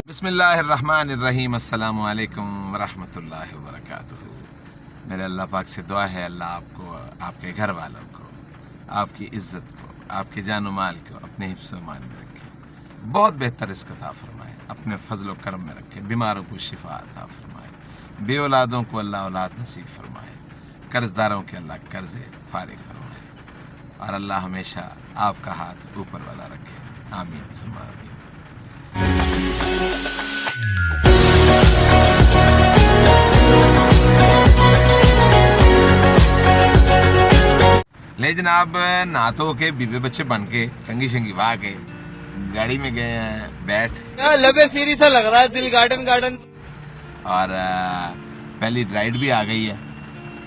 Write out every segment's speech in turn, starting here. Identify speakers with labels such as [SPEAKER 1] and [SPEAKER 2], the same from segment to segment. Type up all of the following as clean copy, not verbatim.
[SPEAKER 1] बिस्मिल्लाहिर्रहमानिर्रहीम, अस्सलामु अलैकुम वरहमतुल्लाहि वबरकातुहू। मेरे अल्लाह पाक से दुआ है, अल्लाह आपको, आपके घर वालों को, आपकी इज़्ज़त को, आपके जान माल को अपने हिफ्ज़ मान में रखे, बहुत बेहतर रिज़्क़ अता फरमाए, अपने फजल व करम में रखे, बीमारों को शिफा अता फरमाए, बे औलादों को अल्लाह औलाद नसीब फरमाए, कर्ज़दारों के अल्लाह कर्ज़े फारिग फरमाए, और अल्लाह हमेशा आपका हाथ ऊपर वाला रखे। आमीन सुम्मा आमीन। ले जनाब, नातों के बीबे बच्चे बन के कंगी शंगी वाह के गाड़ी में गए हैं, बैठ
[SPEAKER 2] लबे सीरी सा लग रहा है, दिल गार्डन गार्डन।
[SPEAKER 1] और पहली राइड भी आ गई है,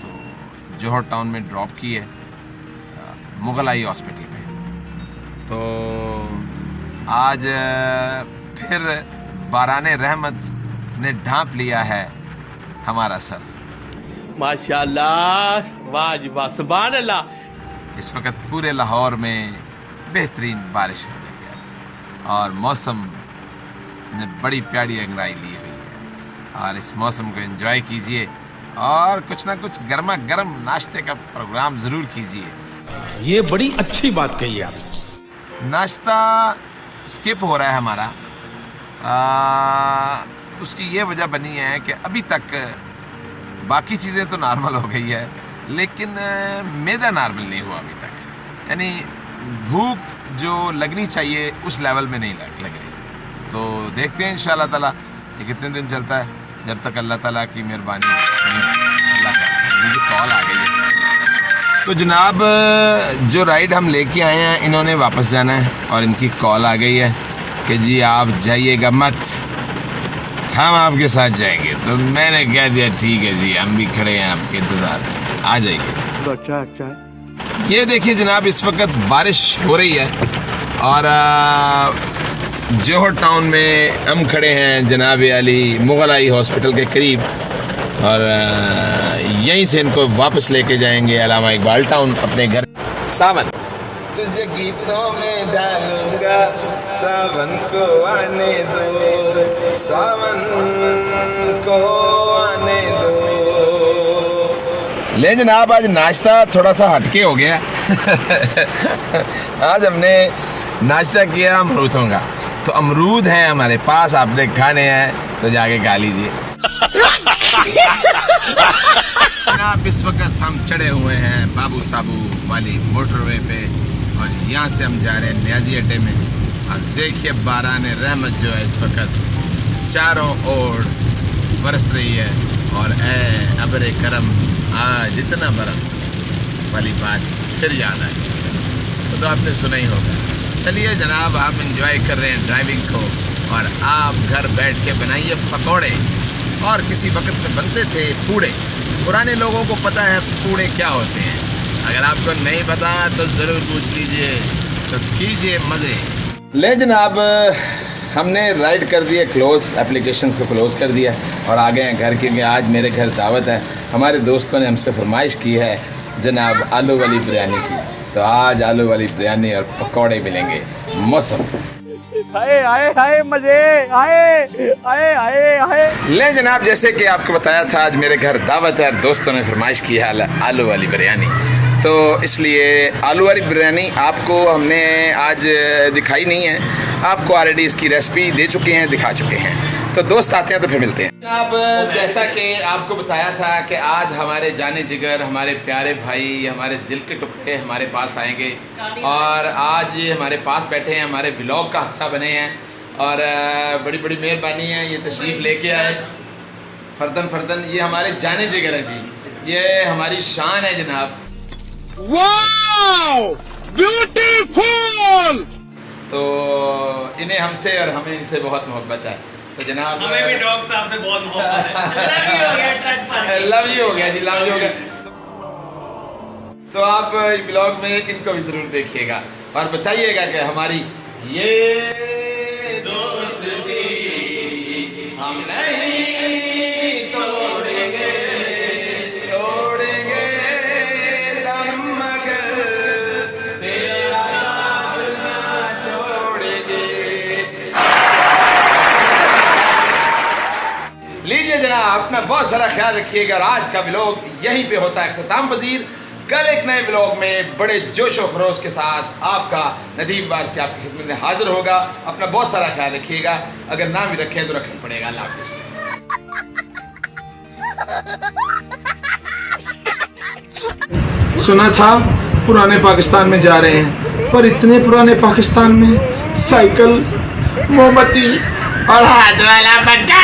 [SPEAKER 1] तो जौहर टाउन में ड्रॉप की है मुगल आई हॉस्पिटल पे। तो आज फिर बाराने रहमत ने ढांप लिया है हमारा सर।
[SPEAKER 2] माशाल्लाह, वाह सुभान अल्लाह।
[SPEAKER 1] इस वक्त पूरे लाहौर में बेहतरीन बारिश हो रही है और मौसम ने बड़ी प्यारी अंगड़ाई ली हुई है, और इस मौसम को एंजॉय कीजिए और कुछ ना कुछ गर्मा गर्म नाश्ते का प्रोग्राम ज़रूर कीजिए।
[SPEAKER 3] ये बड़ी अच्छी बात कही आप।
[SPEAKER 1] नाश्ता स्किप हो रहा है हमारा, उसकी ये वजह बनी है कि अभी तक बाकी चीज़ें तो नॉर्मल हो गई है, लेकिन मैदा नॉर्मल नहीं हुआ अभी तक, यानी भूख जो लगनी चाहिए उस लेवल में नहीं लग रही। तो देखते हैं इंशाल्लाह ताला ये कितने दिन चलता है, जब तक अल्लाह ताला की मेहरबानी। अल्लाह का मुझे कॉल आ गई है। तो जनाब, जो राइड हम लेके आए हैं इन्होंने वापस जाना है, और इनकी कॉल आ गई है कि जी आप जाइएगा मत, हम आपके साथ जाएंगे। तो मैंने कह दिया ठीक है जी, हम भी खड़े हैं आपके इंतजार में, आ जाइए।
[SPEAKER 2] अच्छा।
[SPEAKER 1] ये देखिए जनाब, इस वक्त बारिश हो रही है और जौहर टाउन में हम खड़े हैं जनाब अली मुगल आई हॉस्पिटल के करीब, और यहीं से इनको वापस लेके जाएंगे अलामा इकबाल टाउन अपने घर। सावन तुझे गीतों में डालूंगा, सावन को आने दो, सावन को आने दो। ले जनाब, आज नाश्ता थोड़ा सा हटके हो गया आज हमने नाश्ता किया अमरूदों का। तो अमरूद हैं हमारे पास, आपने खाने हैं तो जाके खा लीजिए। जनाब, इस वक्त हम चढ़े हुए हैं बाबू साबू वाली मोटरवे पे, और यहाँ से हम जा रहे हैं न्याजी अड्डे में। और देखिए बाराने रहमत जो है इस वक्त चारों ओर बरस रही है, और ए अबरे करम आज इतना बरस वाली बात फिर याद आई, तो आपने सुना ही होगा। चलिए जनाब, आप इंजॉय कर रहे हैं ड्राइविंग को, और आप घर बैठ के बनाइए पकौड़े, और किसी वक्त में बनते थे पूड़े। पुराने लोगों को पता है पूड़े क्या होते हैं, अगर आपको नहीं पता तो ज़रूर पूछ लीजिए, तो कीजिए मज़े। ले जनाब, हमने राइड कर दिया क्लोज़, एप्लीकेशंस को क्लोज़ कर दिया और आ गए हैं घर, क्योंकि आज मेरे घर दावत है। हमारे दोस्तों ने हमसे फरमाइश की है जनाब आलू वाली बिरयानी की, तो आज आलू वाली बिरयानी और पकौड़े मिलेंगे। मौसम
[SPEAKER 2] आए मजे आए।
[SPEAKER 1] ले जनाब, जैसे कि आपको बताया था आज मेरे घर दावत है, दोस्तों ने फरमाइश की है आलू वाली बिरयानी, तो इसलिए आलू वाली बिरयानी आपको हमने आज दिखाई नहीं है, आपको ऑलरेडी इसकी रेसिपी दे चुके हैं, दिखा चुके हैं। तो दोस्त आते हैं तो फिर मिलते हैं। अब जैसा कि आपको बताया था कि आज हमारे जाने जिगर, हमारे प्यारे भाई, हमारे दिल के टुकड़े हमारे पास आएंगे, और आज ये हमारे पास बैठे हैं, हमारे ब्लॉग का हिस्सा बने हैं, और बड़ी बड़ी मेहरबानी है, ये तशरीफ़ लेके आए फर्दन। ये हमारे जाने जिगर है जी, ये हमारी शान है जनाब।
[SPEAKER 2] Wow, beautiful.
[SPEAKER 1] तो इन्हें हमसे और हमें इनसे बहुत मोहब्बत है, तो जनाब
[SPEAKER 4] हमें भी डॉग साहब से बहुत मोहब्बत है।
[SPEAKER 1] लव यू हो गया जी, लव यू हो गया। तो आप ब्लॉग में इनको भी ज़रूर देखिएगा और बताइएगा कि हमारी ये दोस्ती हम नहीं तोड़ेंगे दम मगर तेरा अपना बहुत सारा ख्याल रखिएगा और आज का व्लॉग यहीं पे होता है अख्ताम पजीर। कल एक नए व्लॉग में बड़े जोश व खरोश के साथ आपका नदीम बार से आपकी खिदमत में हाजिर होगा। अपना बहुत सारा ख्याल रखिएगा, अगर ना भी रखें तो रखना पड़ेगा। अल्लाह हाफिज़।
[SPEAKER 5] सुना था पुराने पाकिस्तान में जा रहे हैं, पर इतने पुराने पाकिस्तान में साइकिल, मोमबत्ती और हाथ वाला बट्टा